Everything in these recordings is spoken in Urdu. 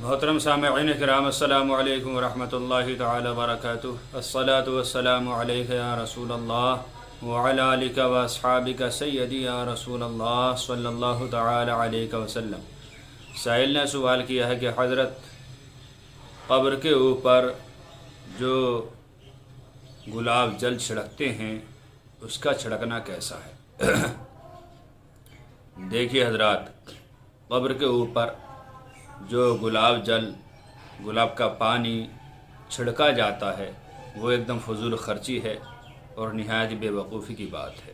محترم سامعین کرام، السلام علیکم ورحمۃ اللہ تعالی وبرکاتہ۔ الصلاۃ والسلام علیک یا رسول اللہ وعلی آلک واصحابک سیدی یا رسول اللہ صلی اللہ تعالی علیہ وسلم۔ سائل نے سوال کیا ہے کہ حضرت قبر کے اوپر جو گلاب جل چھڑکتے ہیں اس کا چھڑکنا کیسا ہے؟ دیکھیے حضرات، قبر کے اوپر جو گلاب کا پانی چھڑکا جاتا ہے وہ ایک دم فضول خرچی ہے اور نہایت بے وقوفی کی بات ہے،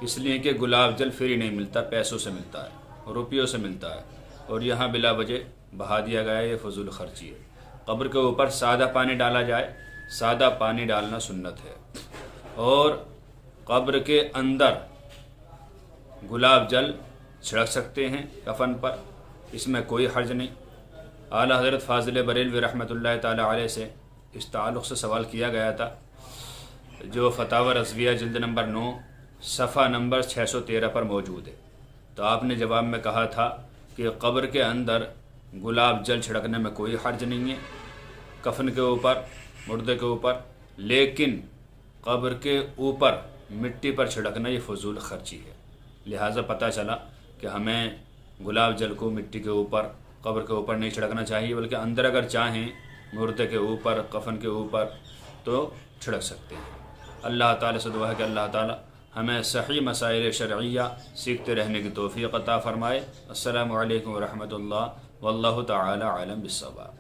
اس لیے کہ گلاب جل فری نہیں ملتا، پیسوں سے ملتا ہے، روپیوں سے ملتا ہے، اور یہاں بلا وجہ بہا دیا گیا ہے، یہ فضول خرچی ہے۔ قبر کے اوپر سادہ پانی ڈالا جائے، سادہ پانی ڈالنا سنت ہے، اور قبر کے اندر گلاب جل چھڑک سکتے ہیں کفن پر، اس میں کوئی حرج نہیں۔ اعلیٰ حضرت فاضل بریلوی رحمۃ اللہ تعالی علیہ سے اس تعلق سے سوال کیا گیا تھا، جو فتاوی رضویہ جلد نمبر 9 صفحہ نمبر 613 پر موجود ہے۔ تو آپ نے جواب میں کہا تھا کہ قبر کے اندر گلاب جل چھڑکنے میں کوئی حرج نہیں ہے کفن کے اوپر، مردے کے اوپر، لیکن قبر کے اوپر مٹی پر چھڑکنا یہ فضول خرچی ہے۔ لہٰذا پتہ چلا کہ ہمیں گلاب جل کو مٹی کے اوپر، قبر کے اوپر نہیں چھڑکنا چاہیے، بلکہ اندر اگر چاہیں مردے کے اوپر، کفن کے اوپر تو چھڑک سکتے ہیں۔ اللہ تعالیٰ سے دعا ہے کہ اللہ تعالیٰ ہمیں صحیح مسائل شرعیہ سیکھتے رہنے کی توفیق عطا فرمائے۔ السلام علیکم ورحمۃ اللہ واللہ تعالی عالم بالصواب۔